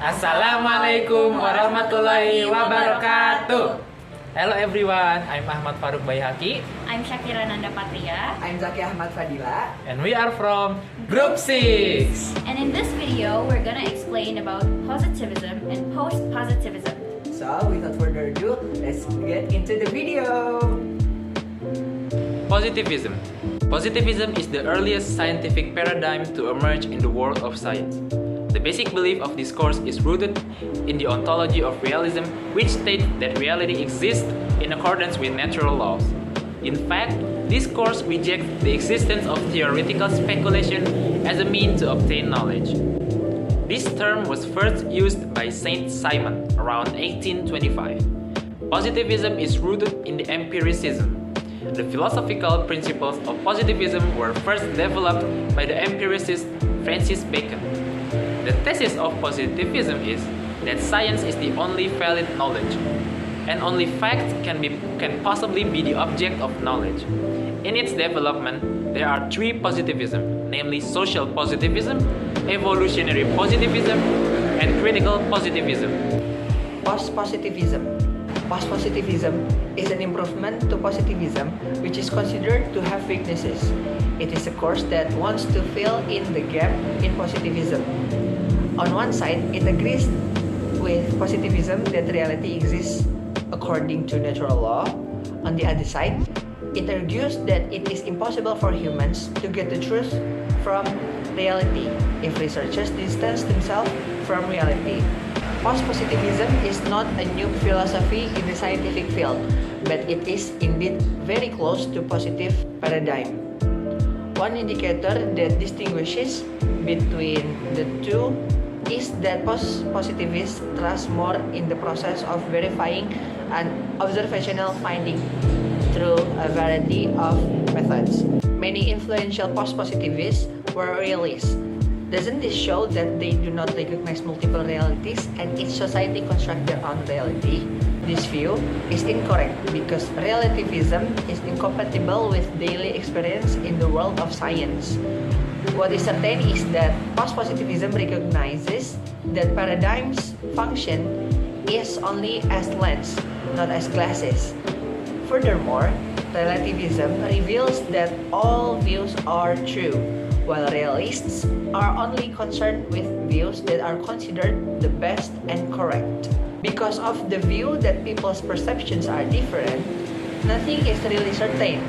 Assalamualaikum warahmatullahi wabarakatuh. Hello everyone, I'm Ahmad Faruq Baihaqi. I'm Shakira Ananda Patria. I'm Zaky Ahmad Fadilla. And we are from Group 6. And in this video, we're gonna explain about positivism and post-positivism. So, without further ado, let's get into the video. Positivism. Positivism is the earliest scientific paradigm to emerge in the world of science. The basic belief of this course is rooted in the ontology of realism, which states that reality exists in accordance with natural laws. In fact, this course rejects the existence of theoretical speculation as a means to obtain knowledge. This term was first used by Saint Simon around 1825. Positivism is rooted in the empiricism. The philosophical principles of positivism were first developed by the empiricist Francis Bacon. The thesis of positivism is that science is the only valid knowledge, and only fact can possibly be the object of knowledge. In its development, there are three positivisms, namely social positivism, evolutionary positivism, and critical positivism. Post-positivism. Post-positivism is an improvement to positivism, which is considered to have weaknesses. It is a course that wants to fill in the gap in positivism. On one side, it agrees with positivism that reality exists according to natural law. On the other side, it argues that it is impossible for humans to get the truth from reality if researchers distance themselves from reality. Post-positivism is not a new philosophy in the scientific field, but it is indeed very close to positive paradigm. One indicator that distinguishes between the two is that post-positivists trust more in the process of verifying an observational finding through a variety of methods. Many influential post-positivists were realists. Doesn't this show that they do not recognize multiple realities and each society constructs their own reality? This view is incorrect because relativism is incompatible with daily experience in the world of science. What is certain is that post-positivism recognizes that paradigms function is only as lens, not as glasses. Furthermore, relativism reveals that all views are true, while realists are only concerned with views that are considered the best and correct. Because of the view that people's perceptions are different, nothing is really certain.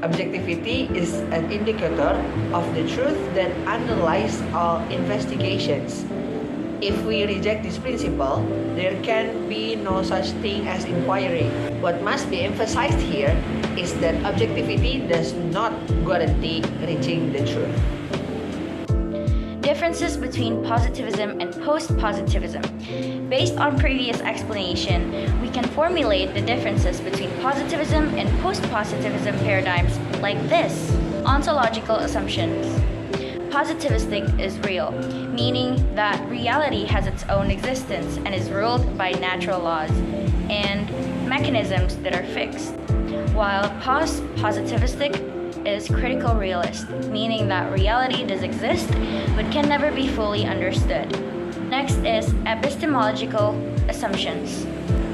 Objectivity is an indicator of the truth that underlies all investigations. If we reject this principle, there can be no such thing as inquiry. What must be emphasized here is that objectivity does not guarantee reaching the truth. Differences between positivism and post-positivism. Based on previous explanation, we can formulate the differences between positivism and post-positivism paradigms like this. Ontological assumptions. Positivistic is real, meaning that reality has its own existence and is ruled by natural laws and mechanisms that are fixed, while post-positivistic is critical realist, meaning that reality does exist but can never be fully understood. Next is epistemological assumptions.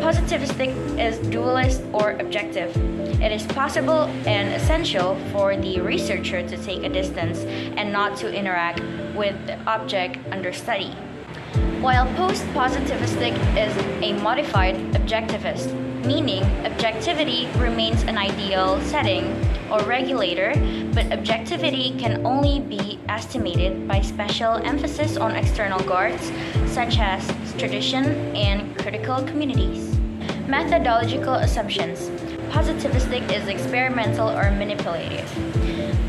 Positivistic is dualist or objective. It is possible and essential for the researcher to take a distance and not to interact with the object under study. While post-positivistic is a modified objectivist, meaning objectivity remains an ideal setting or regulator, but objectivity can only be estimated by special emphasis on external guards such as tradition and critical communities. Methodological assumptions. Positivistic is experimental or manipulative.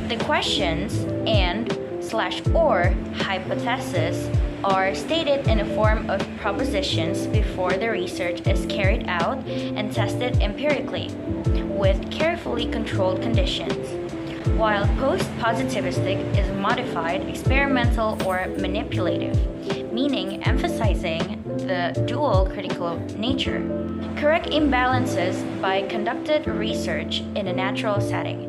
The questions and/or hypotheses are stated in the form of propositions before the research is carried out and tested empirically with carefully controlled conditions, while post-positivistic is modified, experimental, or manipulative, meaning emphasizing the dual critical nature. Correct imbalances by conducted research in a natural setting,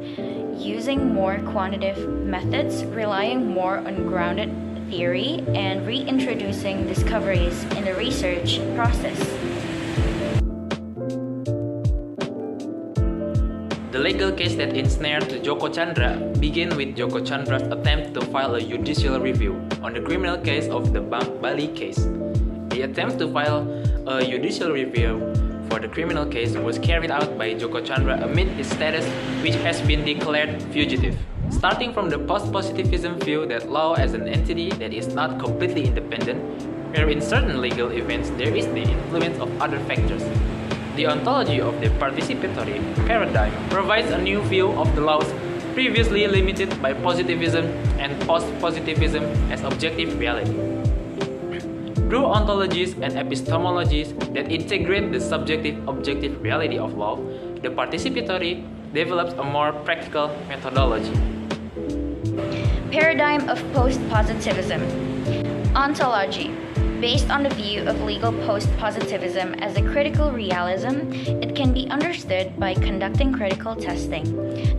using more quantitative methods, relying more on grounded theory and reintroducing discoveries in the research process. The legal case that ensnared Joko Chandra began with Joko Chandra's attempt to file a judicial review on the criminal case of the Bank Bali case. The attempt to file a judicial review for the criminal case was carried out by Joko Chandra amid his status, which has been declared fugitive. Starting from the post-positivism view that law as an entity that is not completely independent, where in certain legal events there is the influence of other factors. The ontology of the participatory paradigm provides a new view of the laws previously limited by positivism and post-positivism as objective reality. Through ontologies and epistemologies that integrate the subjective-objective reality of law, the participatory develops a more practical methodology. Paradigm of post-positivism. Ontology. Based on the view of legal post-positivism as a critical realism, it can be understood by conducting critical testing.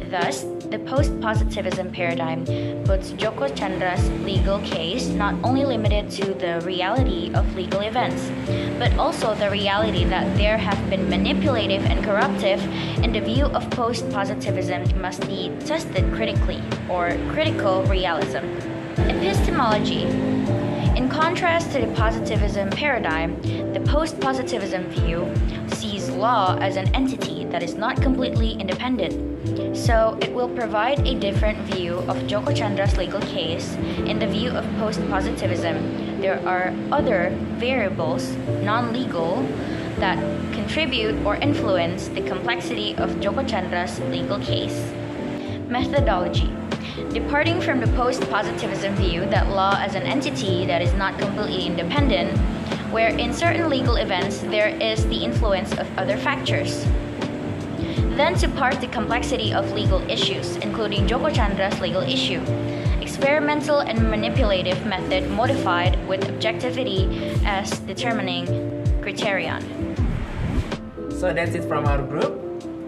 Thus, the post-positivism paradigm puts Joko Chandra's legal case not only limited to the reality of legal events, but also the reality that there have been manipulative and corruptive, and the view of post-positivism must be tested critically, or critical realism. Epistemology. In contrast to the positivism paradigm, the post-positivism view sees law as an entity that is not completely independent. So it will provide a different view of Joko Chandra's legal case. In the view of post-positivism, there are other variables, non-legal, that contribute or influence the complexity of Joko Chandra's legal case. Methodology. Departing from the post-positivism view that law as an entity that is not completely independent, where in certain legal events there is the influence of other factors. Then to part the complexity of legal issues, including Joko Chandra's legal issue. Experimental and manipulative method modified with objectivity as determining criterion. So that's it from our group.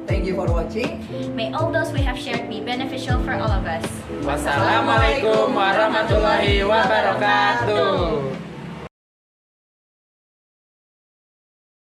Thank you for watching. May all those we have shared be beneficial for all of us. Wassalamualaikum warahmatullahi wabarakatuh.